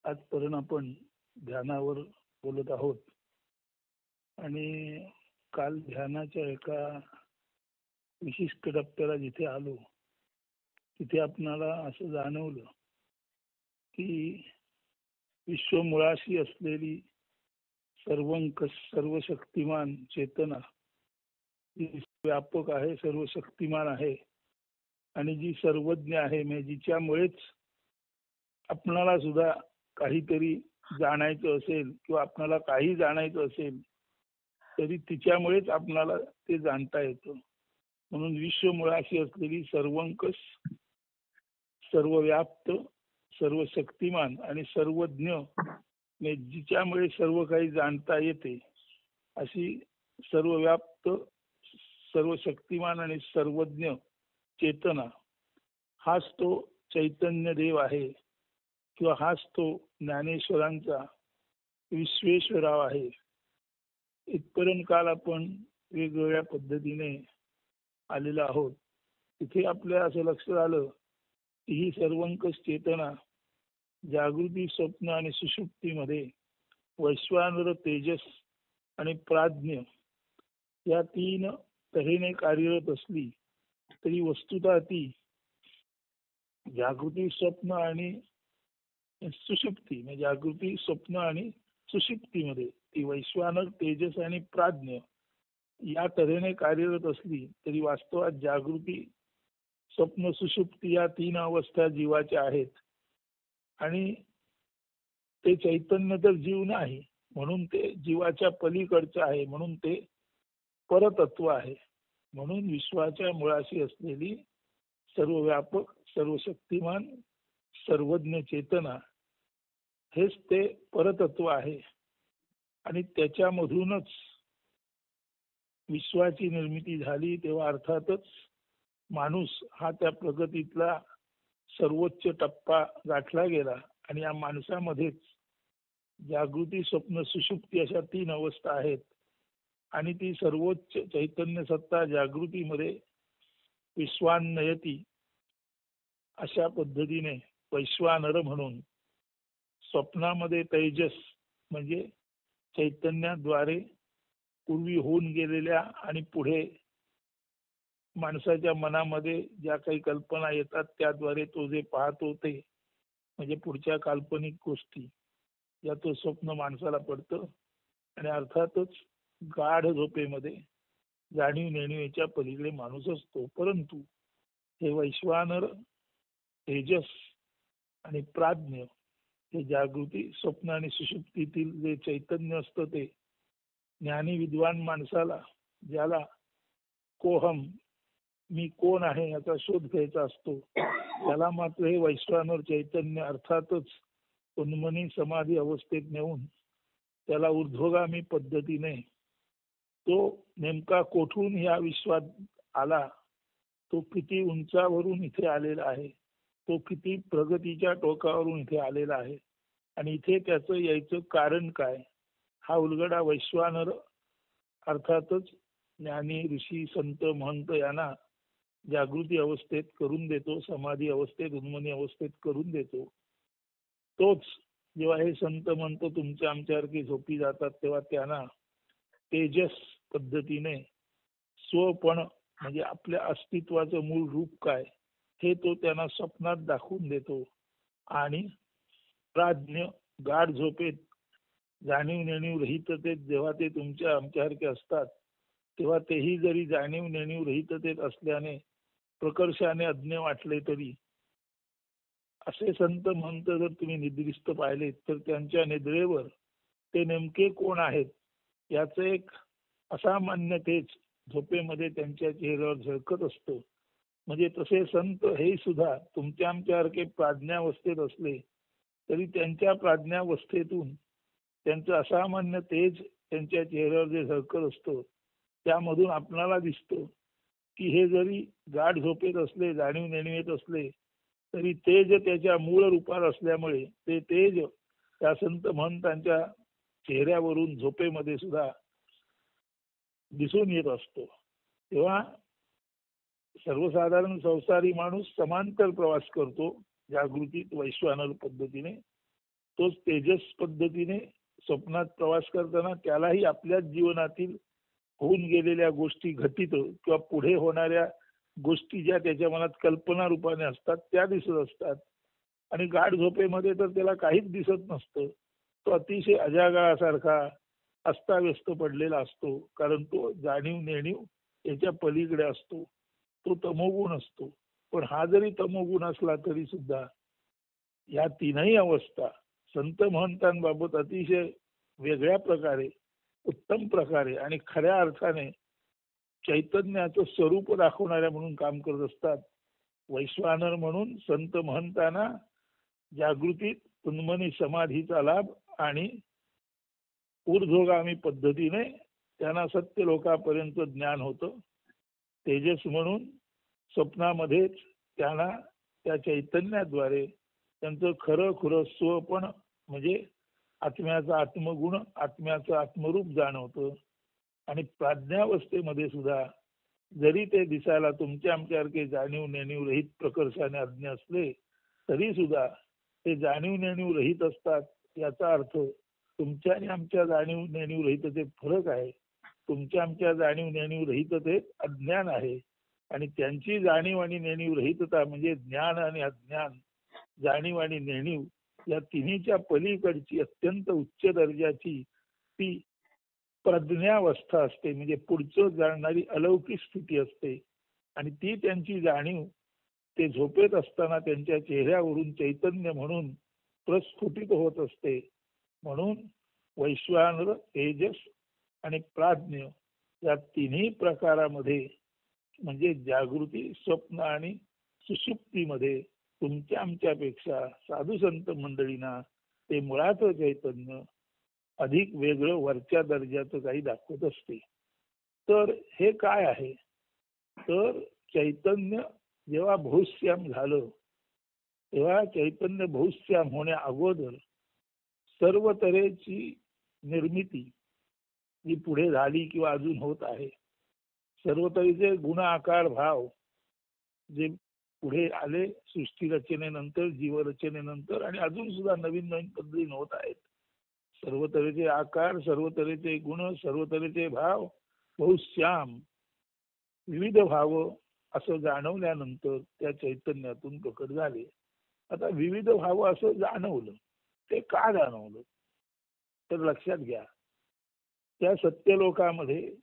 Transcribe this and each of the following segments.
आजपर्यंत आपण ध्यानावर बोलत आहोत आणि काल ध्यानाच्या एका विशिष्ट टप्प्याला जिथे आलो तिथे आपणाला असं जाणवलं की विश्वमुळाशी असलेली सर्वंकष सर्वशक्तिमान चेतना जी व्यापक आहे, सर्वशक्तिमान आहे आणि जी सर्वज्ञ आहे, म्हणजे जिच्यामुळेच आपणाला सुद्धा काहीतरी जाणायचं असेल किंवा आपणाला काही जाणायचं असेल तरी तिच्यामुळेच आपणाला ते जाणता येतं. म्हणून विश्वमुळाशी असलेली सर्वंकष सर्वव्याप्त सर्वशक्तिमान आणि सर्वज्ञ, म्हणजे जिच्यामुळे सर्व काही जाणता येते अशी सर्वव्याप्त सर्वशक्तिमान आणि सर्वज्ञ चेतना, हाच तो चैतन्य देव आहे किंवा हाच तो ज्ञानेश्वरांचा विश्वेश्वराव आहे. इथपर्यंत काल आपण वेगवेगळ्या पद्धतीने आलेलो आहोत. तिथे आपल्या असं लक्षात आलं की ही सर्वंकष चेतना जागृती, स्वप्न आणि सुषुप्तीमध्ये वैश्वानर, तेजस आणि प्राज्ञ या तीन तऱ्हेने कार्यरत असली तरी वस्तुतः ती जागृती, स्वप्न आणि सुषुप्ती, म्हणजे जागृती, स्वप्न आणि सुषुप्तीमध्ये ती वैश्वानर, तेजस आणि प्राज्ञ या तऱ्हेने कार्यरत असली तरी वास्तवात जागृती, स्वप्न, सुषुप्ती या तीन अवस्था जीवाच्या आहेत आणि ते चैतन्य तर जीव नाही, म्हणून ते जीवाच्या पलीकडचं आहे, म्हणून ते परतत्व आहे. म्हणून विश्वाच्या मुळाशी असलेली सर्वव्यापक सर्वशक्तिमान सर्वज्ञ चेतना हेच ते परतत्व आहे आणि त्याच्यामधूनच विश्वाची निर्मिती झाली. तेव्हा अर्थातच माणूस हा त्या प्रगतीतला सर्वोच्च टप्पा गाठला गेला आणि या माणसामध्येच जागृती, स्वप्न, सुषुप्ती अशा तीन अवस्था आहेत आणि ती सर्वोच्च चैतन्य सत्ता जागृतीमध्ये विश्वान्नयती अशा पद्धतीने वैश्वानर म्हणून, स्वप्नामध्ये तेजस म्हणजे चैतन्याद्वारे पूर्वी होऊन गेलेल्या आणि पुढे माणसाच्या मनामध्ये ज्या काही कल्पना येतात त्याद्वारे तो जे पाहतो ते म्हणजे पुढच्या काल्पनिक गोष्टी या तो स्वप्न माणसाला पडतं आणि अर्थातच गाढ झोपेमध्ये जाणीव नेणीवेच्या पलीकडे माणूस असतो. परंतु हे वैश्वानर, तेजस आणि प्राज्ञ हे जागृती, स्वप्न आणि सुषुप्तीतील जे चैतन्य असतं ते ज्ञानी विद्वान माणसाला, ज्याला कोहम मी कोण आहे याचा शोध घ्यायचा असतो, त्याला मात्र हे वैश्वानर चैतन्य अर्थातच उन्मनी समाधी अवस्थेत नेऊन त्याला ऊर्ध्वगामी पद्धतीने तो नेमका कोठून या विश्वात आला, तो किती उंचावरून इथे आलेला आहे, तो किती प्रगतीच्या टोकावरून इथे आलेला आहे आणि इथे त्याचं यायचं कारण काय, हा उलगडा वैश्वानर अर्थातच ज्ञानी, ऋषी, संत, महंत यांना जागृती अवस्थेत करून देतो, समाधी अवस्थेत, उन्मनी अवस्थेत करून देतो. तोच जेव्हा हे संत महंत तुमच्या आमच्यासारखी झोपी जातात तेव्हा त्यांना तेजस पद्धतीने स्वपण म्हणजे आपल्या अस्तित्वाचं मूळ रूप काय हे तो त्यांना स्वप्नात दाखवून देतो आणि प्राज्ञ गाढ झोपेत जाणीव नेणीव रहिततेत जेव्हा ते तुमच्या आमच्यासारखे असतात तेव्हा तेही जरी जाणीव नेणीव रहिततेत असल्याने प्रकर्षाने अज्ञ वाटले तरी असे संत महंत जर तुम्ही निद्रिस्त पाहिले तर त्यांच्या निद्रेवर ते नेमके कोण आहेत याचं एक असामान्य तेज झोपेमध्ये त्यांच्या चेहऱ्यावर झळकत असतं. म्हणजे तसे संत हे सुद्धा तुमच्या आमच्यासारखे प्राज्ञावस्थेत असले तरी त्यांच्या प्राज्ञावस्थेतून त्यांचं असामान्य तेज त्यांच्या चेहऱ्यावर जे झळकत असतं त्यामधून आपणाला दिसतं की हे जरी गाढ झोपेत असले, जाणीव नेणीवेत असले तरी तेज त्याच्या मूळ रूपात असल्यामुळे ते तेज त्या संत महंतांच्या चेहऱ्यावरून झोपेमध्ये सुद्धा दिसून येत असतो. तेव्हा सर्वसाधारण संसारी माणूस समांतर प्रवास करतो जागृतीत वैश्वानर पद्धतीने तोच तेजस पद्धतीने स्वप्नात प्रवास करताना त्यालाही आपल्याच जीवनातील होऊन गेलेल्या गोष्टी घटित किंवा पुढे होणाऱ्या गोष्टी ज्या त्याच्या मनात कल्पना रूपाने असतात त्या दिसत असतात. आणि गाढ झोपेमध्ये तर त्याला काहीच दिसत नसतं. तो अतिशय अजागरासारखा अस्ताव्यस्त पडलेला असतो, कारण तो जाणीव नेणीव याच्या पलीकडे असतो. तो तमोगुण असतो. पण हा जरी तमोगुण असला तरी सुद्धा या तीनही अवस्था संत महंतांबाबत अतिशय वेगळ्या प्रकारे, उत्तम प्रकारे आणि खऱ्या अर्थाने चैतन्याचं स्वरूप दाखवणाऱ्या म्हणून काम करत असतात. वैश्वानर म्हणून संत महंतांना जागृतीत उन्मनी समाधीचा लाभ आणि ऊर्ध्वगामी पद्धतीने त्यांना सत्य लोकांपर्यंत ज्ञान होतं. तेजस म्हणून स्वप्नामध्येच त्यांना त्या चैतन्याद्वारे त्यांचं खरं खुरं स्वपण म्हणजे आत्म्याचा आत्मगुण, आत्म्याचं आत्मरूप जाणवतं. आणि प्राज्ञावस्थेमध्ये सुद्धा जरी ते दिसायला तुमच्या आमच्यासारखे जाणीव नेणीव रहित प्रकर्षाने अज्ञ असले तरी सुद्धा ते जाणीव नेणीव रहित असतात. याचा अर्थ तुमच्या आणि आमच्या जाणीव नेणीव रहिततेत फरक आहे. तुमच्या आमच्या जाणीव नेणीव रहिततेत अज्ञान आहे आणि त्यांची जाणीव आणि नेणीव रहितता म्हणजे ज्ञान आणि अज्ञान, जाणीव आणि नेणीव या तिन्हीच्या पलीकडची अत्यंत उच्च दर्जाची ती प्रज्ञावस्था असते. म्हणजे पुढचं जाणणारी अलौकिक स्थिती असते. आणि ती त्यांची जाणीव ते झोपेत असताना त्यांच्या चेहऱ्यावरून चैतन्य म्हणून प्रस्फुटित होत असते. म्हणून वैश्वानर, तेजस आणि प्राज्ञ या तिन्ही प्रकारामध्ये म्हणजे जागृती, स्वप्न आणि सुषुप्तीमध्ये तुमच्या आमच्यापेक्षा साधू संत मंडळींना ते मुळात चैतन्य अधिक वेगळं वरच्या दर्जाचं काही दाखवत असते. तर हे काय आहे, तर चैतन्य जेव्हा बहुश्याम झालं तेव्हा चैतन्य बहुश्याम होण्या अगोदर सर्व तऱ्हेची निर्मिती जी पुढे झाली किंवा अजून होत आहे, सर्व तऱ्हेचे गुण आकार भाव जे पुढे आले सृष्टी रचनेनंतर, जीवरचनेनंतर आणि अजून सुद्धा नवीन नवीन पद्धतीने होत आहेत. सर्व तऱ्हेचे आकार, सर्व तऱ्हेचे गुण, सर्व तऱ्हेचे भाव बहुश्याम विविध भाव असं जाणवल्यानंतर त्या चैतन्यातून प्रकट झाले. आता विविध भाव असं जाणवलं, ते का जाणवलं तर लक्षात घ्या, त्या सत्यलोकामध्ये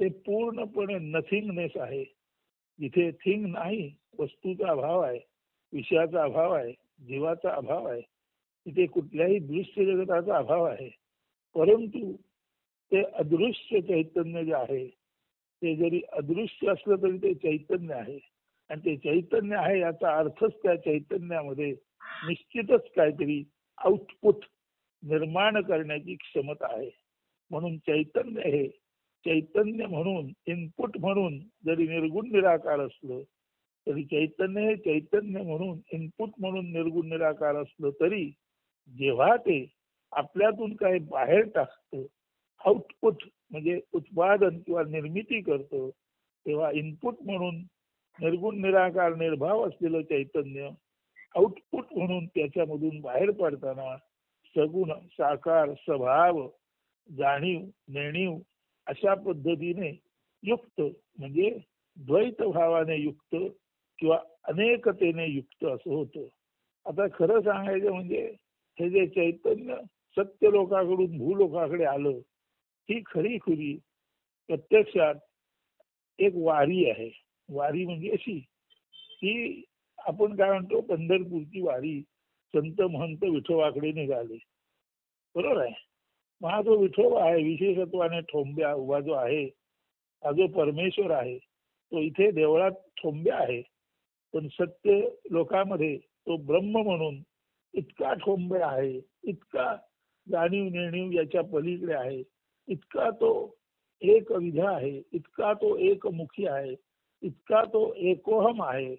ते पूर्णपणे नथिंगनेस आहे. जिथे थिंग नाही, वस्तूचा अभाव आहे, विषयाचा अभाव आहे, जीवाचा अभाव आहे, तिथे कुठल्याही दृश्य जगताचा अभाव आहे. परंतु ते अदृश्य चैतन्य जे आहे ते जरी अदृश्य असलं तरी ते चैतन्य आहे. आणि ते चैतन्य आहे याचा अर्थच त्या चैतन्यामध्ये निश्चितच काहीतरी आउटपुट निर्माण करण्याची क्षमता आहे. म्हणून चैतन्य हे चैतन्य म्हणून, इनपुट म्हणून जरी निर्गुण निराकार असलं तरी चैतन्य हे चैतन्य म्हणून, इनपुट म्हणून निर्गुण निराकार असलं तरी जेव्हा ते आपल्यातून काही बाहेर टाकतं, आउटपुट म्हणजे उत्पादन किंवा निर्मिती करतं, तेव्हा इनपुट म्हणून निर्गुण निराकार निर्भाव असलेलं चैतन्य आउटपुट म्हणून त्याच्यामधून बाहेर पडताना सगुण साकार स्वभाव, जाणीव नेणीव अशा पद्धतीने युक्त म्हणजे द्वैत भावाने युक्त किंवा अनेकतेने युक्त असं होतं. आता खरं सांगायचं म्हणजे हे जे चैतन्य सत्य लोकाकडून भूलोकाकडे आलं, ही खरी खुरी प्रत्यक्षात एक वारी आहे. वारी म्हणजे अशी की आपण काय म्हणतो, पंढरपूरची वारी संत महंत विठोबाकडे निघाले, बरोबर आहे. मग हा जो विठोबा आहे विशेषत्वाने ठोंब्या उभा जो आहे, हा जो परमेश्वर आहे तो इथे देवळात ठोंब्या आहे, पण सत्य लोकांमध्ये तो ब्रह्म म्हणून इतका ठोंबे आहे, इतका जाणीव नेणीव याच्या पलीकडे आहे, इतका तो एक विध आहे, इतका तो एकमुखी आहे, इतका तो एकोहम आहे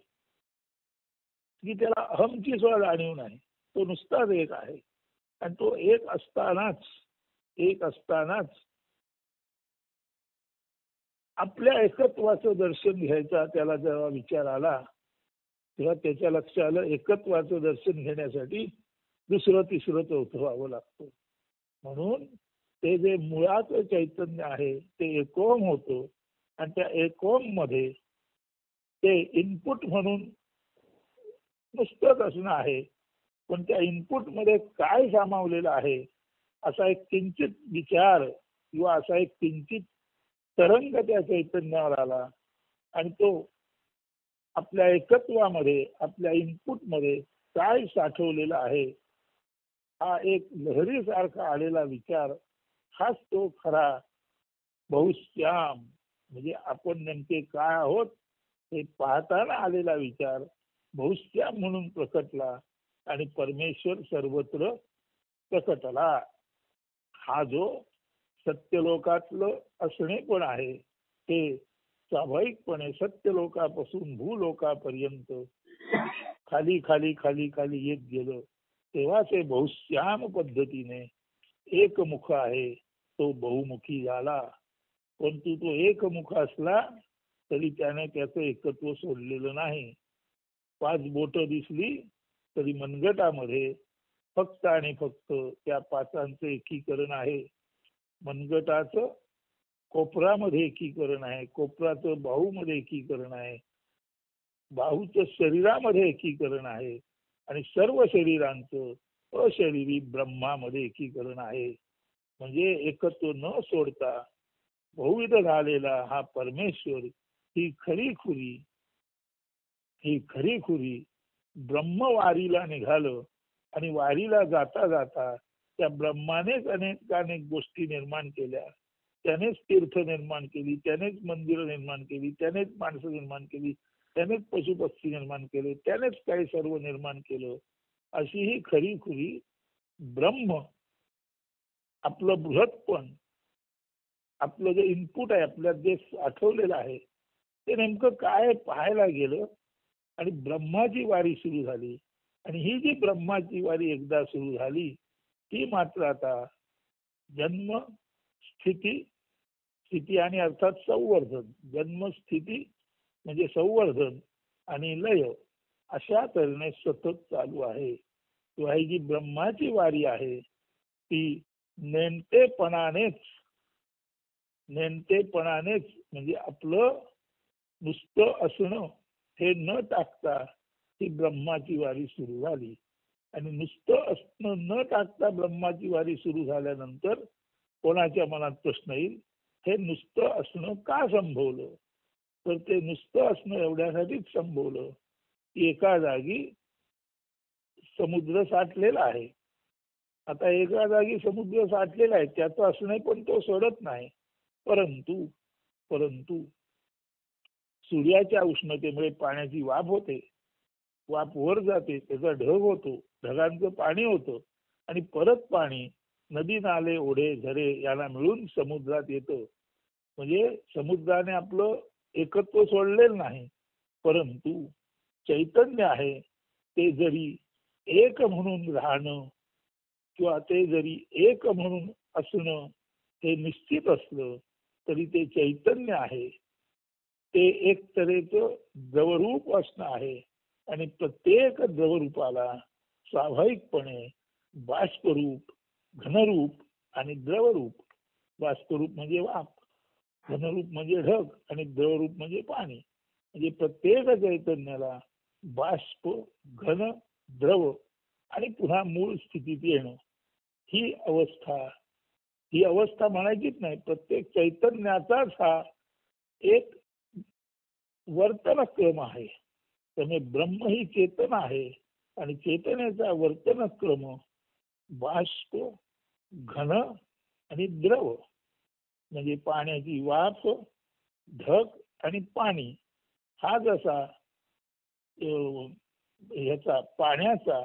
की त्याला अहमची सुद्धा जाणीव नाही. तो नुसताच एक आहे. आणि तो एक असतानाच आपल्या एकत्वाचं दर्शन घ्यायचा त्याला जेव्हा विचार आला तेव्हा त्याच्या लक्षात आलं, एकत्वाचं दर्शन घेण्यासाठी दुसरं तिसरं चौथं व्हावं लागतं. म्हणून ते जे मुळाचं चैतन्य आहे ते एकोम होतं आणि त्या एकोम मध्ये ते इनपुट म्हणून नुसतंच असणं आहे. पण त्या इनपुट मध्ये काय सामावलेलं आहे असा एक किंचित विचार किंवा असा एक किंचित तरंग त्या चैतन्यावर आला आणि तो आपल्या एकत्वामध्ये आपल्या इनपुट मध्ये काय साठवलेला आहे हा एक लहरीसारखा आलेला विचार हाच तो खरा बहुश्याम म्हणजे आपण नेमके काय आहोत हे पाहताना आलेला विचार बहुश्याम म्हणून प्रकटला आणि परमेश्वर सर्वत्र प्रकटला. हा जो सत्यलोकातलं असणे पण आहे ते स्वाभाविकपणे सत्यलोकापासून भूलोकापर्यंत खाली खाली खाली खाली येत गेलं तेव्हा ते बहुश्याम पद्धतीने एकमुख आहे तो बहुमुखी झाला. परंतु तो एकमुख असला तरी त्याने त्याचं एकत्व सोडलेलं नाही. 5 बोट दिसली तरी मनगटामध्ये फक्त आणि फक्त त्या 5चं एकीकरण आहे. मनगटाचं कोपरामध्ये एकीकरण आहे, कोपराचं बाहूमध्ये एकीकरण आहे, बाहूचं शरीरामध्ये एकीकरण आहे आणि सर्व शरीरांचं अशरीरी ब्रह्मामध्ये एकीकरण आहे. म्हणजे एकत्व न सोडता बहुविध झालेला हा परमेश्वर ही खरी खुरी ब्रह्मवारीला निघालं आणि वारीला जाता जाता त्या ब्रह्मानेच अनेक गोष्टी निर्माण केल्या. त्यानेच तीर्थ निर्माण केली, त्यानेच मंदिरं निर्माण केली, त्यानेच माणसं निर्माण केली, त्यानेच पशुपक्षी निर्माण केले, त्यानेच काही सर्व निर्माण केलं. अशी ही खरी खुरी ब्रह्म आपलं बृहत्पण आपलं जे इनपुट आहे आपल्यात जे आठवलेलं आहे ते नेमकं काय पाहायला गेलं आणि ब्रह्माची वारी सुरू झाली. आणि ही जी ब्रह्माची वारी एकदा सुरू झाली ती मात्र आता जन्म स्थिती आणि अर्थात संवर्धन. जन्म स्थिती म्हणजे संवर्धन आणि लय अशा तऱ्हेने सतत चालू आहे. किंवा ही जी ब्रह्माची वारी आहे ती नेमकेपणानेच म्हणजे आपलं नुसतं असणं हे न टाकता ही ब्रह्माची वारी सुरू झाली. आणि नुसतं असणं न टाकता ब्रह्माची वारी सुरू झाल्यानंतर कोणाच्या मनात प्रश्न येईल हे नुसतं असणं का संभवलं. तर ते नुसतं असणं एवढ्यासाठीच संभवलं की एका जागी समुद्र साठलेला आहे. आता एका जागी समुद्र साठलेला आहे त्याचं असणं पण तो सोडत नाही. परंतु सूर्याच्या उष्णतेमुळे पाण्याची वाफ होते, वाफ वर जाते, त्याचा ढग होतो, ढगांचं पाणी होतं आणि परत पाणी नदी नाले ओढे झरे याला मिळून समुद्रात येतं. म्हणजे समुद्राने आपलं एकत्व सोडलेलं नाही. परंतु चैतन्य आहे ते जरी एक म्हणून राहणं किंवा ते जरी एक म्हणून असणं हे निश्चित असलं तरी ते चैतन्य आहे ते एक तऱ्हेचं द्रवरूप असणं आहे. आणि प्रत्येक द्रवरूपाला स्वाभाविकपणे बाष्परूप, घनरूप आणि द्रवरूप. बाष्परूप म्हणजे वाफ, घनरूप म्हणजे ढग आणि द्रवरूप म्हणजे पाणी. म्हणजे प्रत्येक चैतन्याला बाष्प, घन, द्रव आणि पुन्हा मूळ स्थितीत येणं ही अवस्था म्हणायचीच नाही. प्रत्येक चैतन्याचाच हा एक वर्तन क्रम आहे. त्यामुळे ब्रह्म ही चेतन आहे आणि चेतनेचा वर्तन क्रम बाष्प, घन आणि द्रव म्हणजे पाण्याची वाफ, ढग आणि पाणी हा जसा ह्याचा पाण्याचा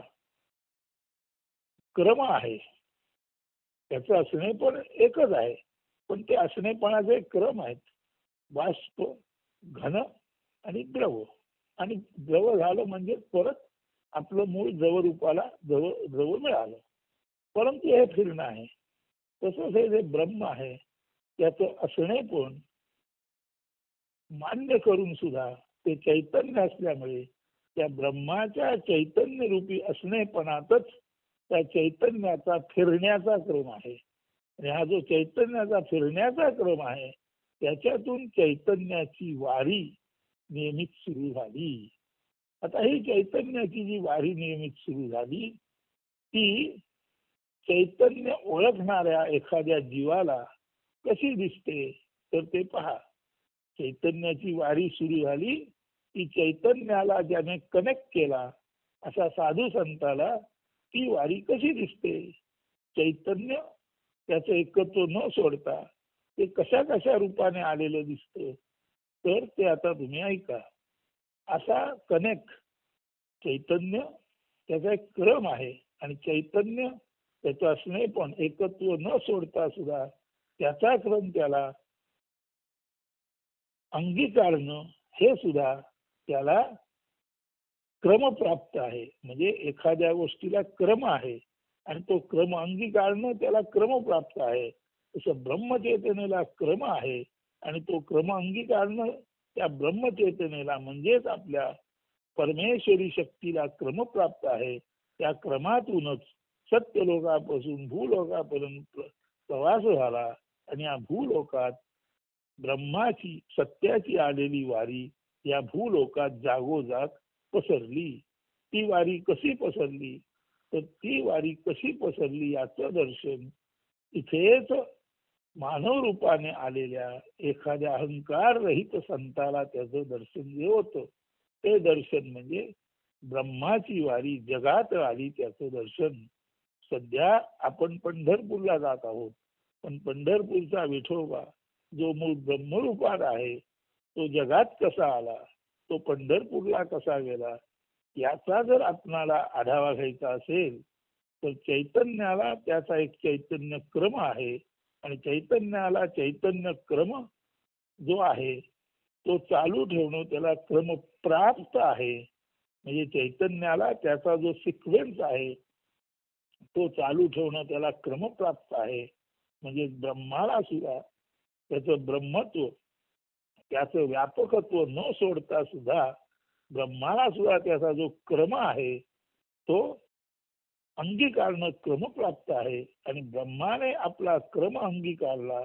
क्रम आहे त्याचं असणे पण एकच आहे. पण ते असणेपणाचे क्रम आहेत. बाष्प, घन आणि द्रव. आणि द्रव झालं म्हणजे परत आपलं मूळ द्रवरूपाला द्रव मिळालं. परंतु हे फिरणं आहे. तसंच हे जे ब्रह्म आहे त्याचं असणे पण मान्य करून सुद्धा ते चैतन्य असल्यामुळे त्या ब्रह्माच्या चैतन्य रूपी असणेपणातच त्या चैतन्याचा फिरण्याचा क्रम आहे. आणि हा जो चैतन्याचा फिरण्याचा क्रम आहे त्याच्यातून चैतन्याची वारी नियमित सुरू झाली. आता ही चैतन्याची जी वारी नियमित सुरू झाली ती चैतन्य ओळखणाऱ्या एखाद्या जीवाला कशी दिसते तर ते पहा. चैतन्याची वारी सुरू झाली ती चैतन्याला ज्याने कनेक्ट केला अशा साधू संताला ती वारी कशी दिसते. चैतन्य त्याचं एकत्व न सोडता ते कशा कशा रूपाने आलेलं दिसतं तर ते आता तुम्ही ऐका. असा कनेक्ट चैतन्य त्याचा एक क्रम आहे आणि चैतन्य त्याचं असणे पण एकत्व न सोडता सुद्धा त्याचा क्रम त्याला अंगीकारणं हे सुद्धा त्याला क्रमप्राप्त आहे. म्हणजे एखाद्या गोष्टीला क्रम आहे आणि तो क्रम अंगीकारणं त्याला क्रमप्राप्त आहे. तसं ब्रह्मचेतनेला क्रम आहे आणि तो क्रम अंगीकारणं त्या ब्रह्मचेतनेला म्हणजेच आपल्या परमेश्वरी शक्तीला क्रमप्राप्त आहे. त्या क्रमातूनच सत्यलोकापासून भूलोकापर्यंत प्रवास झाला आणि या भूलोकात ब्रह्माची सत्याची आलेली वारी या भूलोकात जागोजाग पसरली. ती वारी कशी पसरली तर ती वारी कशी पसरली याचं दर्शन इथेच मानव रूपाने आलेल्या एखाद्या अहंकार रहित संताला त्याचं दर्शन जे होतं ते दर्शन म्हणजे ब्रह्माची वारी जगात आली त्याचं दर्शन. सध्या आपण पंढरपूरला जात आहोत पण पंढरपूरचा विठोबा जो मूळ ब्रह्मरूपात आहे तो जगात कसा आला तो पंढरपूरला कसा गेला याचा जर आपणाला आढावा घ्यायचा असेल तर चैतन्याला त्याचा एक चैतन्य क्रम आहे आणि चैतन्याला चैतन्य क्रम जो आहे तो चालू ठेवणं त्याला क्रम प्राप्त आहे. म्हणजे चैतन्याला त्याचा जो सिक्वेन्स आहे तो चालू ठेवणं त्याला क्रमप्राप्त आहे. म्हणजे ब्रह्माला सुद्धा त्याचं ब्रह्मत्व त्याचं व्यापकत्व न सोडता सुद्धा ब्रह्माला सुद्धा त्याचा जो क्रम आहे तो अंगीकारणं क्रमप्राप्त आहे. आणि ब्रह्माने आपला क्रम अंगीकारला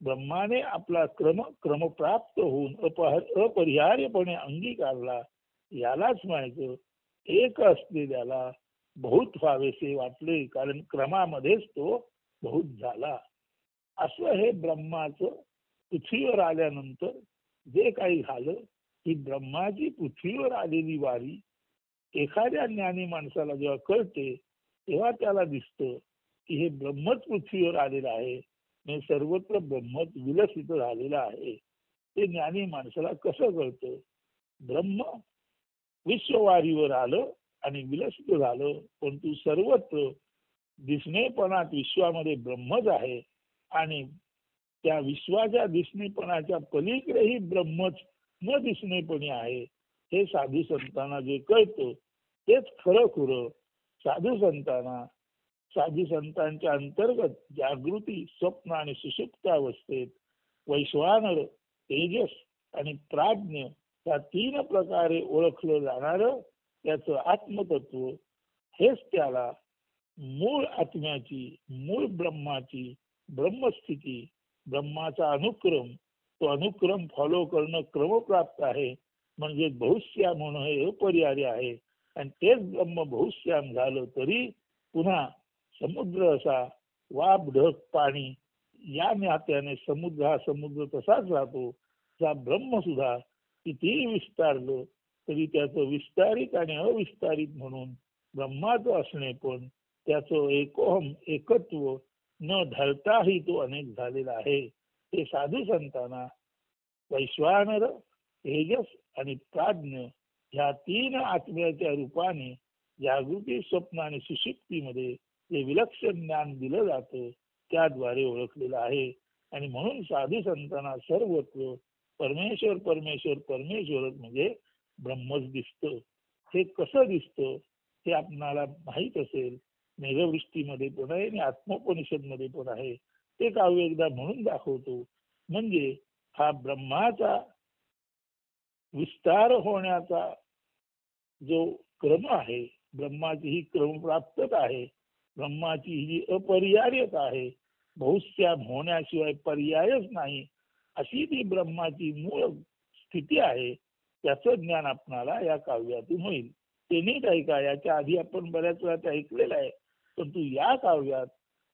ब्रह्माने आपला क्रमप्राप्त होऊन अपरिहार्यपणे अंगीकारला यालाच म्हणायचं एक असलेल्याला बहुत व्हावेसे वाटले कारण क्रमामध्येच तो बहुत झाला. असं हे ब्रह्माचं पृथ्वीवर आल्यानंतर जे काही झालं ही ब्रह्माची पृथ्वीवर आलेली वारी एखाद्या ज्ञानी माणसाला जेव्हा कळते तेव्हा त्याला दिसतं की हे ब्रह्मच पृथ्वीवर आलेलं आहे. सर्वत्र ब्रह्मच विलसित झालेलं आहे. ते ज्ञानी माणसाला कसं कळतं. ब्रह्म विश्ववारीवर आलं आणि विलसित झालं परंतु सर्वत्र दिसणेपणात विश्वामध्ये ब्रह्मच आहे आणि त्या विश्वाच्या दिसणेपणाच्या पलीकडेही ब्रह्मच न दिसणेपणी आहे. हे साधू संतांना जे कळतं तेच खरं खुरं साधू संतांच्या अंतर्गत जागृती स्वप्न आणि सुषुप्तावस्थेत वैश्वानर तेजस आणि प्राज्ञ या 3 प्रकारे ओळखलं जाणारं त्याचं आत्मतत्व हेच त्याला मूळ आत्म्याची मूळ ब्रह्माची ब्रह्मस्थिती ब्रह्माचा अनुक्रम तो अनुक्रम फॉलो करणं क्रमप्राप्त आहे. म्हणजे बहुश्याम होणं हे अपरिहार्य आहे. आणि तेच ब्रह्म बहुश्याम झालं तरी पुन्हा समुद्र असा वाप ढग पाणी या नात्याने समुद्र हा समुद्र तसाच राहतो. त्या ब्रह्म सुद्धा कितीही विस्तारलं तरी त्याचं विस्तारित आणि अविस्तारित म्हणून ब्रह्माचं असणे पण त्याचं एकोहम एकत्व न ढळताही तो अनेक झालेला आहे. ते साधू संतांना वैश्वानर तेजस आणि प्राज्ञ ह्या 3 आत्म्याच्या रूपाने जागृती स्वप्न आणि सुषुप्तीमध्ये जे विलक्षण ज्ञान दिलं जातं त्याद्वारे ओळखलेलं आहे. आणि म्हणून साधू संतांना सर्वत्र परमेश्वर परमेश्वर परमेश्वरच म्हणजे ब्रह्मच दिसतं. हे कसं दिसतं हे आपणाला माहीत असेल. मेघवृष्टीमध्ये पण आहे आणि आत्मोपनिषदमध्ये पण आहे. ते काव्य एकदा म्हणून दाखवतो. म्हणजे हा ब्रह्माचा विस्तार होण्याचा जो क्रम आहे ब्रह्माची ही क्रमप्राप्तता आहे ब्रह्माची जी अपरिहार्यता आहे, बहुश्याम होण्याशिवाय पर्यायच नाही, अशी ती ब्रह्माची मूळ स्थिती आहे, त्याचं ज्ञान आपणाला या काव्यातून होईल. ते नीट ऐका. याच्या आधी आपण बऱ्याच वेळा ते ऐकलेलं आहे, परंतु या काव्यात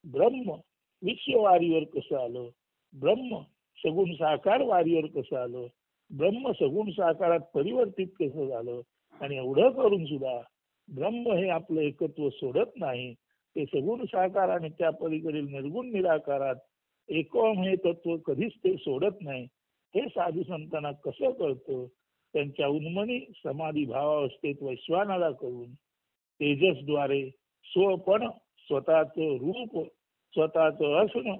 ब्रह्म विश्व वारीवर कसं आलं, ब्रह्म सगुण साकार वारीवर कसं आलं, ब्रह्म सगुण साकारात परिवर्तित कसं झालं, आणि एवढं करून सुद्धा ब्रह्म हे आपलं एकत्व सोडत नाही. ते सगुण साकार आणि त्या पलीकडील निर्गुण निराकारात एकोम हे तत्व कधीच ते सोडत नाही. हे साधू संतांना कसं कळतं? त्यांच्या उन्मनी समाधी भावावस्थेत वैश्वानाला करून तेजसद्वारे स्वपण, स्वतःचं रूप, स्वतःचं असणं,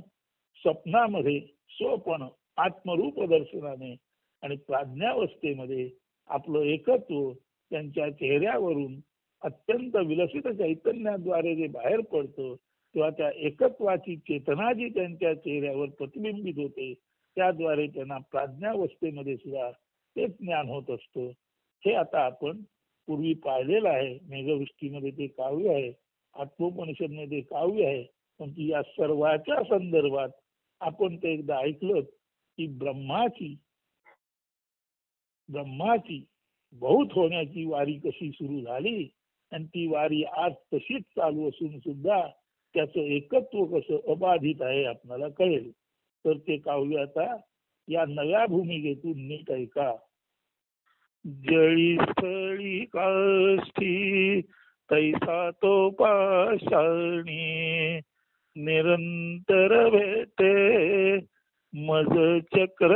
स्वप्नामध्ये स्वपण आत्मरूप दर्शनाने आणि प्राज्ञावस्थेमध्ये आपलं एकत्व त्यांच्या चेहऱ्यावरून अत्यंत विलसित चैतन्याद्वारे जे बाहेर पडतं, तेव्हा त्या एकत्वाची चेतना जी त्यांच्या चेहऱ्यावर प्रतिबिंबित होते, त्याद्वारे त्यांना प्राज्ञावस्थेमध्ये सुद्धा तेच ज्ञान होत असतं. हे आता आपण पूर्वी पाहिलेलं आहे. मेघवृष्टीमध्ये ते काव्य आहे, आत्मोपनिषदमध्ये काव्य आहे. पण या सर्वाच्या संदर्भात आपण ते एकदा ऐकलं की ब्रह्माची बहुत होण्याची वारी कशी सुरू झाली, आणि ती वारी आज तशीच चालू असून सुद्धा त्याचं एकत्व कसं अबाधित आहे आपल्याला कळेल. तर ते काव्य आता या नव्या भूमिकेतून नीट ऐका. जळी स्थळी काष्ठी तैसा तो पाषाणी, निरंतर भेटे मज चक्र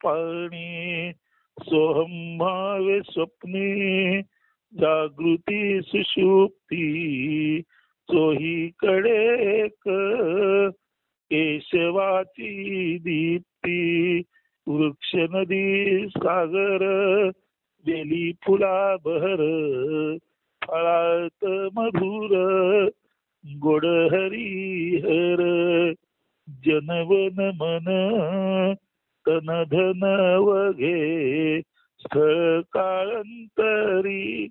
पाणी, सोहम भावे स्वप्नी जागृती सुषुप्ती, चोहीकडे केशवाची दीप्ती, वृक्ष नदी सागर वेली फुला बहर, फळात मधुर गोड हरिहर, जनवन मन तन धन वघे, स्थळ काळंतरी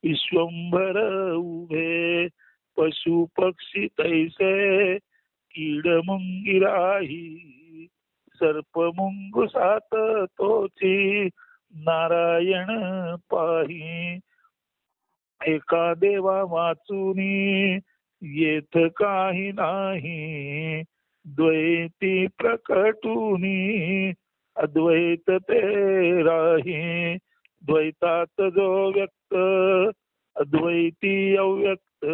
विश्वंभर उभे, पशु पक्षी तैसे कीड मुंगिराही, सर्प मुंगुसात तोची नारायण पाही, एका देवा वाचुनी येथ काही नाही, द्वैती प्रकटुनी अद्वैत ते राही, द्वैतात जो व्यक्त अद्वैती अव्यक्त,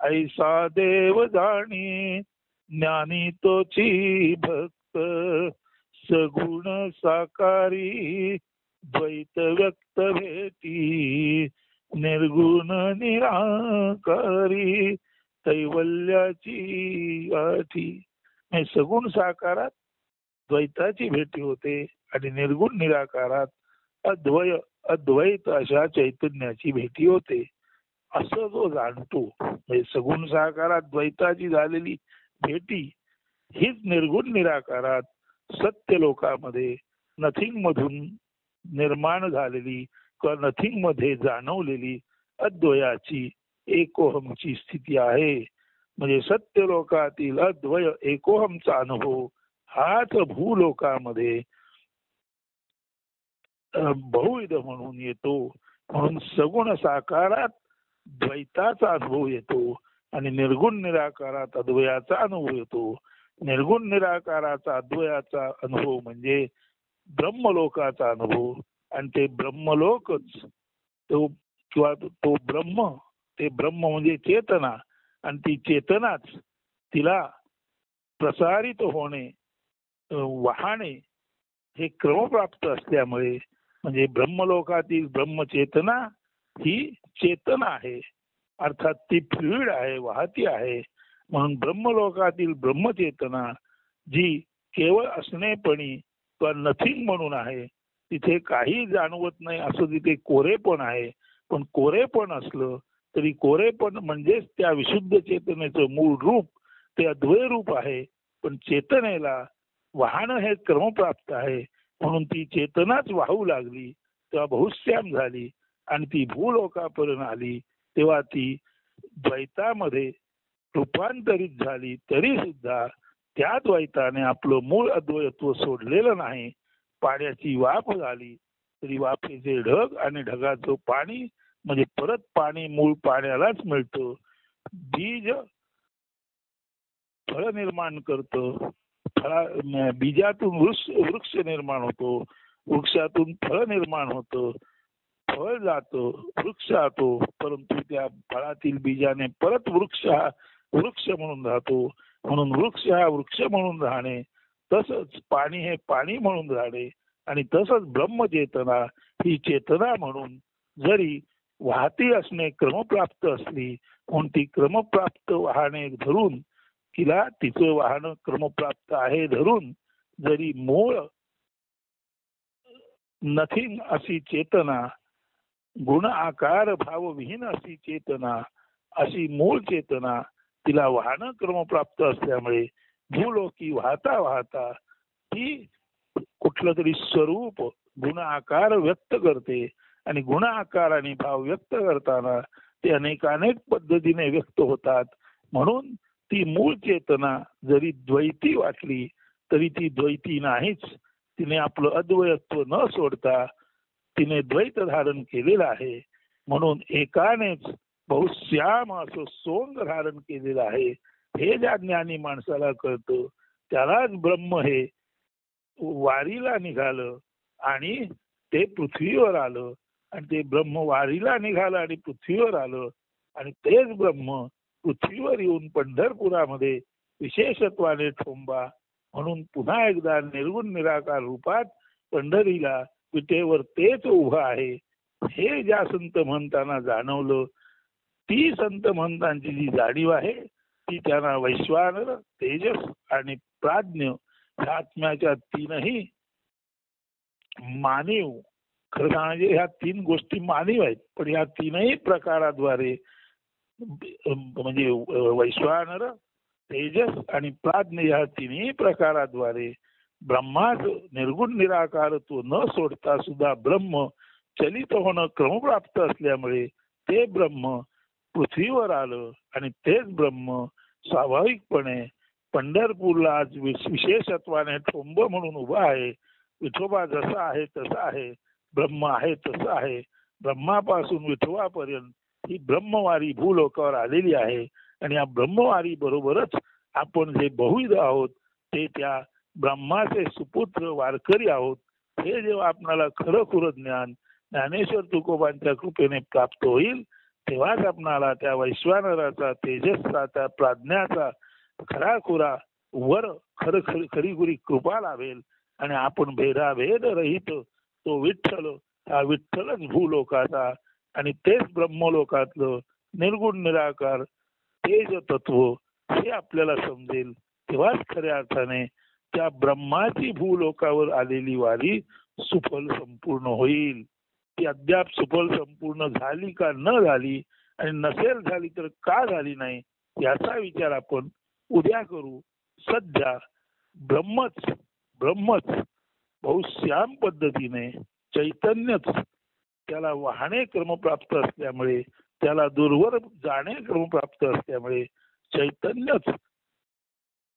ऐसा देव जाणी ज्ञानी तोची भक्त, सगुण साकारी द्वैत व्यक्त भेटी, निर्गुण निराकारी कैवल्याची गाठी. सगुण साकारात द्वैताची भेटी होते आणि निर्गुण निराकारात अद्वैत अशा चैतन्याची भेटी होते. असं जो जाणतो, सगुण साकारात द्वैताची झालेली भेटी हीच निर्गुण निराकारात सत्य लोकामध्ये नथिंग मधून निर्माण झालेली किंवा नथिंग मध्ये जाणवलेली अद्वयाची एकोहमची स्थिती आहे. म्हणजे सत्य लोकातील अद्वय एकोहमचा अनुभव हाच भूलोकामध्ये बहुविध म्हणून येतो. म्हणून सगुण साकारात द्वैताचा अनुभव येतो आणि निर्गुण निराकारात अद्वयाचा अनुभव येतो. निर्गुण निराकाराचा अद्वयाचा अनुभव म्हणजे ब्रह्मलोकाचा अनुभव, आणि ते ब्रह्मलोकच तो किंवा तो ब्रह्म, ते ब्रह्म म्हणजे चेतना, आणि ती चेतनाच तिला प्रसारित होणे, वाहणे हे क्रमप्राप्त असल्यामुळे, म्हणजे ब्रह्मलोकातील ब्रह्मचेतना ही चेतना आहे, अर्थात ती फ्लुइड आहे, वाहती आहे. म्हणून ब्रह्मलोकातील ब्रह्मचेतना जी केवळ असणेपणी किंवा नथिंग म्हणून आहे, तिथे काही जाणवत नाही असं तिथे कोरेपण आहे. पण कोरेपण असलं तरी कोरेपण म्हणजेच त्या विशुद्ध चेतनेचं मूळ रूप, ते अद्वय रूप आहे. पण चेतनेला वाहन हे क्रमप्राप्त आहे, म्हणून ती चेतनाच वाहू लागली, तेव्हा बहुश्याम झाली आणि ती भूलोकापर्यंत आली. तेव्हा ती द्वैतामध्ये रूपांतरित झाली तरी सुद्धा त्या द्वैताने आपलं मूळ अद्वैत्व सोडलेलं नाही. पाण्याची वाफ झाली तरी वाफेचे ढग आणि ढगाचं पाणी म्हणजे परत पाणी मूळ पाण्यालाच मिळतं. बीज फळ निर्माण करतं, बीजातून वृक्ष निर्माण होतो, वृक्षातून फळ निर्माण होतं, फळ जातो, वृक्ष जातो, परंतु त्या फळातील बीजाने परत वृक्ष म्हणून राहतो. म्हणून वृक्ष हा वृक्ष म्हणून राहणे, तसंच पाणी हे पाणी म्हणून राहणे, आणि तसंच ब्रह्मचेतना ही चेतना म्हणून जरी वाहती असणे क्रमप्राप्त असली, म्हणून ती क्रमप्राप्त वाहने धरून तिला तिचं वाहन क्रमप्राप्त आहे धरून जरी मूळ नथिंग अशी चेतना, गुण आकार भावविहीन अशी चेतना, अशी मूळ चेतना तिला वाहन क्रमप्राप्त असल्यामुळे भूलोकी वाहता वाहता ती कुठलं तरी स्वरूप गुण आकार व्यक्त करते. आणि गुण आकार आणि भाव व्यक्त करताना ते अनेकानेक पद्धतीने व्यक्त होतात. म्हणून ती मूळ चेतना जरी द्वैती वाटली तरी ती द्वैती नाहीच. तिने आपलं अद्वैत्व न सोडता तिने द्वैत धारण केलेलं आहे. म्हणून एकानेच बहुश्याम असं सोंग धारण केलेलं आहे. हे ज्या ज्ञानी माणसाला कळतं त्यालाच ब्रह्म हे वारीला निघालं आणि ते पृथ्वीवर आलं, आणि ते ब्रह्म वारीला निघालं आणि पृथ्वीवर आलं, आणि तेच ब्रह्म पृथ्वीवर येऊन पंढरपुरामध्ये विशेषत्वाने ठोंबा म्हणून पुन्हा एकदा निर्गुण निराकार रूपात पंढरीला विटेवर तेच उभं आहे. हे ज्या संत महंतांना जाणवलं, ती संत महंतांची जी जाणीव आहे ती त्यांना वैश्वानर, तेजस आणि प्राज्ञ ह्या आत्म्याच्या तीनही मानीव, खरं म्हणजे ह्या तीन गोष्टी मानीव आहेत, पण या तीनही प्रकाराद्वारे म्हणजे वैश्वानर, तेजस आणि प्राज्ञ या तिन्ही प्रकाराद्वारे ब्रह्माचं निर्गुण निराकारत्व न सोडता सुद्धा ब्रह्म चलित होणं क्रमप्राप्त असल्यामुळे ते ब्रह्म पृथ्वीवर आलं, आणि तेच ब्रह्म स्वाभाविकपणे पंढरपूरला आज विशेषत्वाने ठोंब म्हणून उभा आहे. विठोबा जसा आहे तसा आहे, ब्रह्म आहे तसं आहे. ब्रह्मापासून विठोबापर्यंत ही ब्रह्मवारी भूलोकावर आलेली आहे. आणि या ब्रह्मवारी बरोबरच आपण जे बहुविध आहोत ते त्या ब्रह्माचे सुपुत्र वारकरी आहोत. हे जेव्हा आपणाला खरं ज्ञान ज्ञानेश्वर तुकोबांच्या कृपेने प्राप्त होईल तेव्हाच आपणाला त्या वैश्वानराचा, तेजसचा, त्या प्राज्ञाचा खराखुरा वर खरी कृपा लाभेल. आणि आपण भेदाभेद रहित तो विठ्ठल, हा विठ्ठलच भूलोकाचा आणि तेच ब्रह्मलोकातलं निर्गुण निराकार तेज तत्व हे आपल्याला समजेल. तेव्हाच खऱ्या अर्थाने त्या ब्रह्माची भूलोकावर आलेली वारी सुफल संपूर्ण होईल. ती अद्याप सुफल संपूर्ण झाली का न झाली, आणि नसेल झाली तर का झाली नाही, याचा विचार आपण उद्या करू. सध्या ब्रह्मच बहुश्याम पद्धतीने चैतन्यच त्याला वाहणे क्रमप्राप्त असल्यामुळे, त्याला दूरवर जाणे क्रमप्राप्त असल्यामुळे चैतन्यच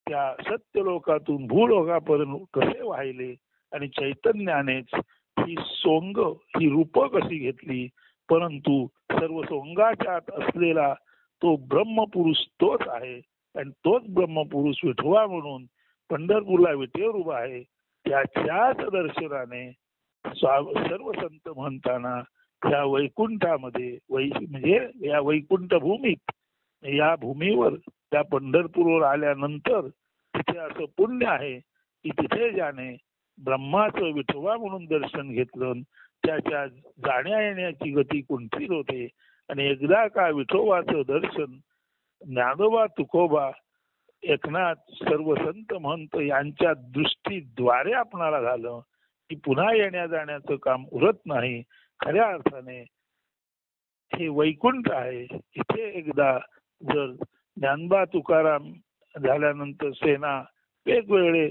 त्या सत्यलोकातून भूलोकापर्यंत कसे वाहिले, आणि चैतन्यानेच ही सोंग, ही रूप कशी घेतली. परंतु सर्व सोंगाच्या आत असलेला तो ब्रह्मपुरुष तोच आहे, आणि तोच ब्रह्मपुरुष विठोबा म्हणून पंढरपूरला विटेवर उभा आहे. त्याच्याच दर्शनाने सर्व संत म्हणताना या वैकुंठामध्ये म्हणजे या वैकुंठ भूमीत, या भूमीवर त्या पंढरपूरवर आल्यानंतर तिथे असं पुण्य आहे की तिथे ज्याने ब्रह्माचं विठोबा म्हणून दर्शन घेतलं त्याच्या जाण्या येण्याची गती कुंठित होते. आणि एकदा का विठोबाचं दर्शन ज्ञानोबा, तुकोबा, एकनाथ, सर्व संत महंत यांच्या दृष्टीद्वारे आपणाला झालं की पुन्हा येण्या जाण्याचं काम उरत नाही. खऱ्या अर्थाने हे वैकुंठ आहे. इथे एकदा जर ज्ञानबा, तुकाराम झाल्यानंतर सेना, वेगवेगळे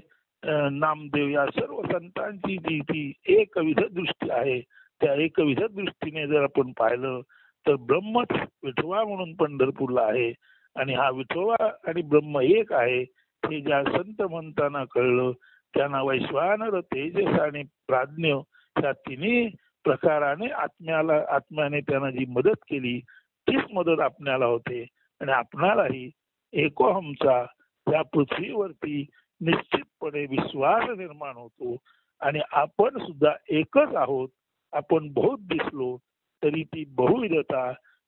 नामदेव या सर्व संतांची जी ती एकविध दृष्टी आहे, त्या एकविध दृष्टीने जर आपण पाहिलं तर ब्रह्मच विठोबा म्हणून पंढरपूरला आहे. आणि हा विठोबा आणि ब्रह्म एक आहे हे ज्या संत म्हणताना कळलं त्यांना वैश्वानर तेजस आणि प्राज्ञ या तिन्ही प्रकाराने आत्म्याने त्यांना जी मदत केली तीच मदत आपल्याला होते आणि आपणालाही एकोहमचा या पृथ्वीवरती निश्चितपणे विश्वास निर्माण होतो आणि आपण सुद्धा एकच आहोत. आपण बहुत दिसलो तरी ती बहुविधता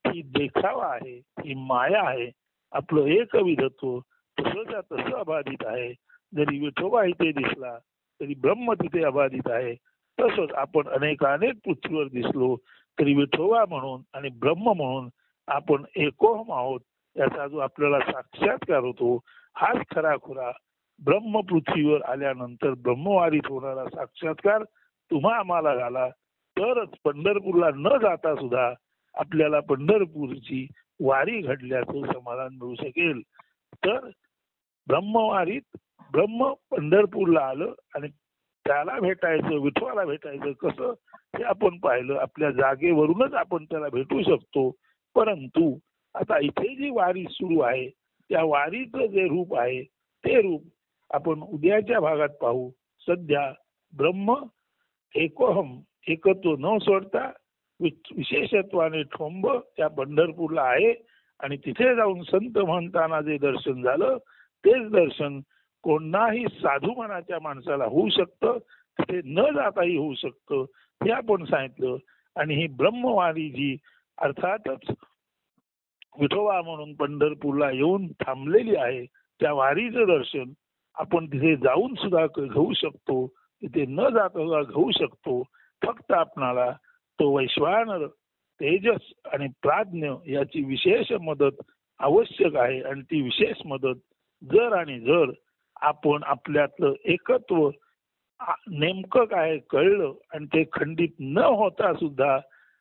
ही देखावा आहे, ही माया आहे. आपलं एकविधत्व तसंच्या तसं अबाधित आहे. जरी विठोबा इथे दिसला तरी ब्रह्म तिथे अबाधित आहे. तसंच आपण अनेकानेक पृथ्वीवर दिसलो तरी विठोबा म्हणून आणि ब्रह्म म्हणून आपण एकोहम आहोत याचा जो आपल्याला साक्षात्कार होतो हाच खराखुरा ब्रह्म पृथ्वीवर आल्यानंतर ब्रह्मवारीत होणारा साक्षात्कार तुम्हा आम्हाला झाला तरच पंढरपूरला न जाता सुद्धा आपल्याला पंढरपूरची वारी घडल्याचं समाधान मिळू शकेल. तर ब्रह्मवारीत ब्रह्म पंढरपूरला आलं आणि त्याला भेटायचं विठोबाला भेटायचं कसं हे आपण पाहिलं. आपल्या जागेवरूनच आपण त्याला भेटू शकतो. परंतु आता इथे जी वारी सुरू आहे त्या वारीचं जे रूप आहे ते रूप आपण उद्याच्या भागात पाहू. सध्या ब्रह्म एकोहम एकत्व न सोडता विशेषत्वाने ठोंब त्या पंढरपूरला आहे आणि तिथे जाऊन संत म्हणताना जे दर्शन झालं तेच दर्शन कोणाही साधू मनाच्या माणसाला होऊ शकतं. तिथे न जाताही होऊ शकतं हे आपण सांगितलं. आणि ही ब्रह्मवारी जी अर्थातच विठोबा म्हणून पंढरपूरला येऊन थांबलेली आहे त्या वारीचं दर्शन आपण तिथे जाऊन सुद्धा घेऊ शकतो. तिथे न जाता सुद्धा घेऊ शकतो. फक्त आपणाला तो वैश्वानर तेजस आणि प्राज्ञ याची विशेष मदत आवश्यक आहे आणि ती विशेष मदत जर आपण आपल्यातलं एकत्व नेमकं काय कळलं आणि ते खंडित न होता सुद्धा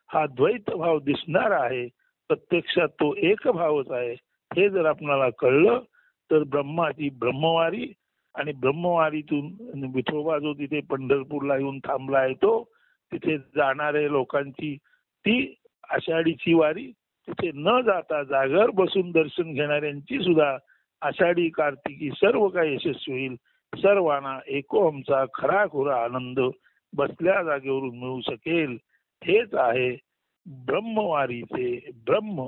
हा द्वैत भाव दिसणार आहे. प्रत्यक्षात तो एक भावच आहे हे जर आपल्याला कळलं तर ब्रह्माची ब्रह्मवारी आणि ब्रह्मवारीतून विठोबा जो तिथे पंढरपूरला येऊन थांबला आहे तो तिथे जाणारे लोकांची ती आषाढीची वारी तिथे न जाता जागर बसून दर्शन घेणाऱ्यांची सुद्धा आषाढी कार्तिकी सर्व काही यशस्वी होईल. सर्वांना एकोहमचा खराखुरा आनंद बसल्या जागेवरून मिळू शकेल. हेच आहे ब्रह्मवारीचे ब्रह्म.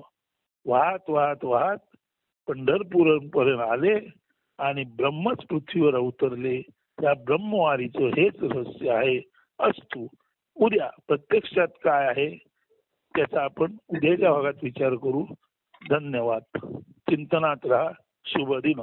वाहत वाहत वाहत पंढरपूरपर्यंत आले आणि ब्रह्मच पृथ्वीवर अवतरले. त्या ब्रह्मवारीचं हेच रहस्य आहे. अस्तु उद्या प्रत्यक्षात काय आहे त्याचा आपण उद्याच्या भागात विचार करू. धन्यवाद. चिंतनात राहा. शुभ दिन.